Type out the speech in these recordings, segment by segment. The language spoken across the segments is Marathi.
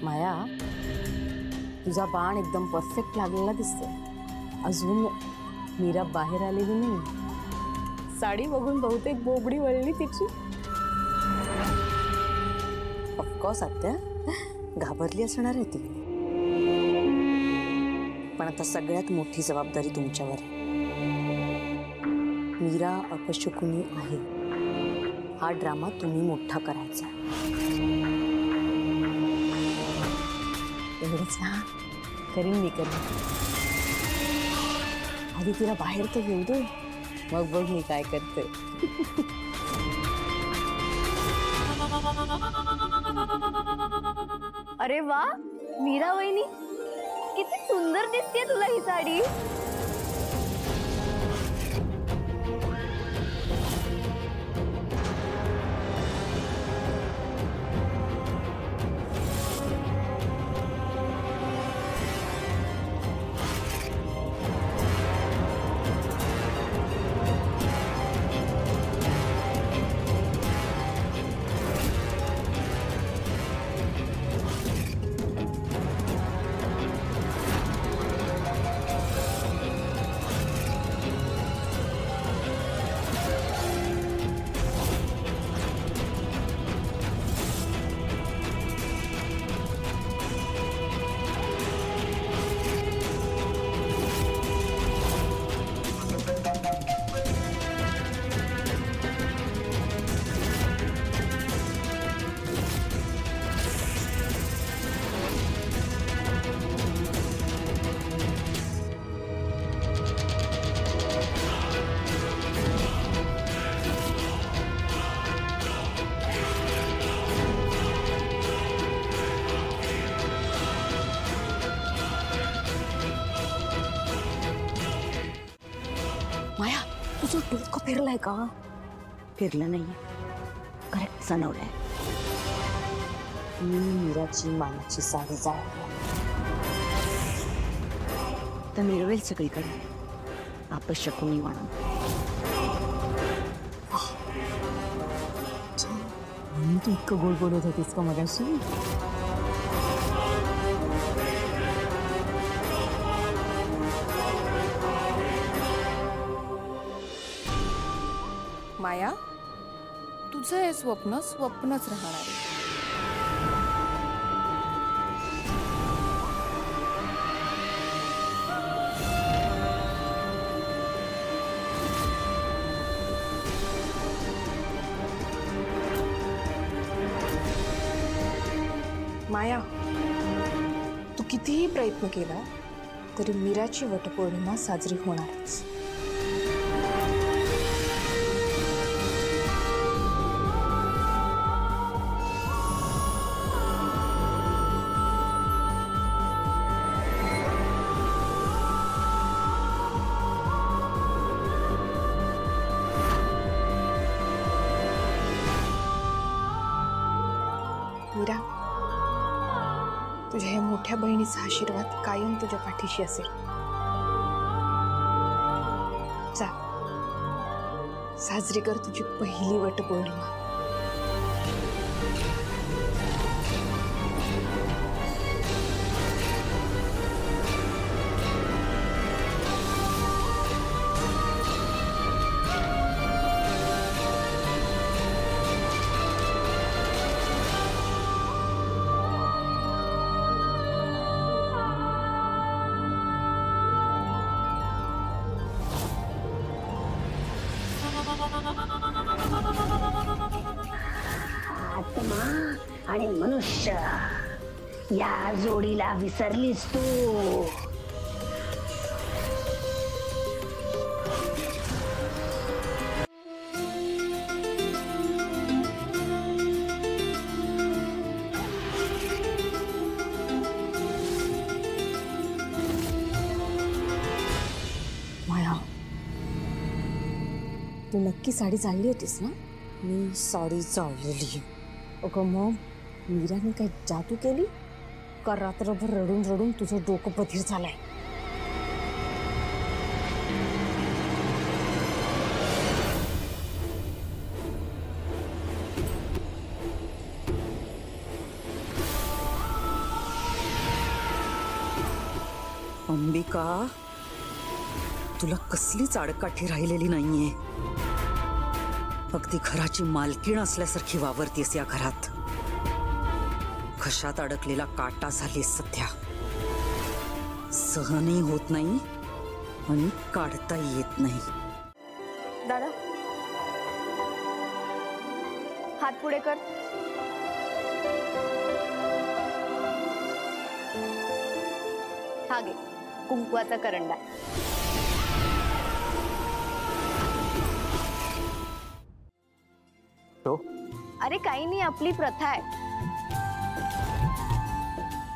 माया, तुझा बाण एकदम परफेक्ट लागलेला दिसतोय। अजून मीरा बाहेर आलेली नाही। साडी बघून बहुतेक बोबडी वळली तिची। ऑफकोर्स आत्या घाबरली असणार आहे ती, पण आता सगळ्यात मोठी जबाबदारी तुमच्यावर आहे। मीरा अपशकुनी आहे, हा ड्रामा तुम्ही मोठा करायचा। एवढंच ना, करीन मी करीन। आधी तिला बाहेर तर येऊ दे, मग बघ मी काय करते। अरे वा, मीरा वहिनी किती सुंदर दिसते तुला ही साडी। माया, तुझं डोकं फिरलंय का? फिरलं नाहीये, करेक्ट सनवलंय। मी मीराची मानाची साडी जाळली तर मिळवेल सगळीकडे अपशकुनी म्हणून। म्हणून तू इतकं गोड बोलत होतीस का मगाशी? माया, तुझं हे स्वप्न स्वप्नच राहणार आहे। माया, तू कितीही प्रयत्न केला तरी मीराची वटपौर्णिमा साजरी होणारच। मीरा, तुझ्या या मोठ्या बहिणीचा आशीर्वाद कायम तुझ्या पाठीशी असेल। जा, साजरी कर तुझी पहिली वटपौर्णिमा। आत्मा आणि मनुष्य या जोडीला विसरलीस तू। माया, तू नक्की साडी जाळली होतीस ना? मी साडी जाळलेली। अगं मग मीराने काय जादू केली का? रात्रभर रडून रडून तुझं डोकं बधीर झालंय। अंबिका, तुला कसलीच आडकाठी राहिलेली नाहीये. अगदी घराची मालकीण असल्यासारखी वावरतीस या घरात. घशात अडकलेला काटा झालीस सध्या. सहनही होत नाही आणि काढता येत नाही. दादा, हात पुढे कर. हा घे कुंकवाचा करंडा. तो अरे काही नाही, आपली प्रथा आहे.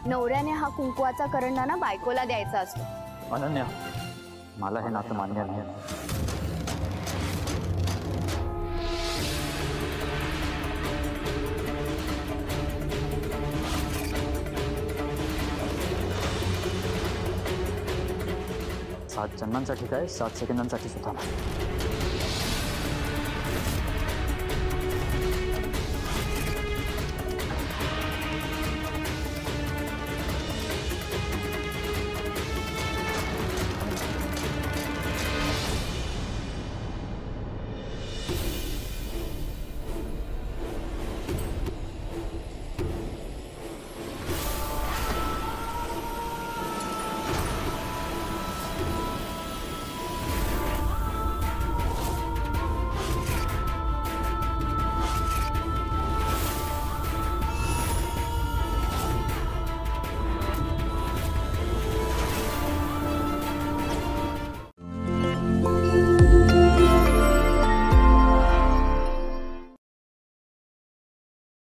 नवऱ्याने हा कुंकवाचा करंडा ना बायकोला द्यायचा असतो. अनन्या, मला हे नातं मान्य नाही. सात जन्मांसाठी काय, 7 सेकंदांसाठी सुद्धा नाही.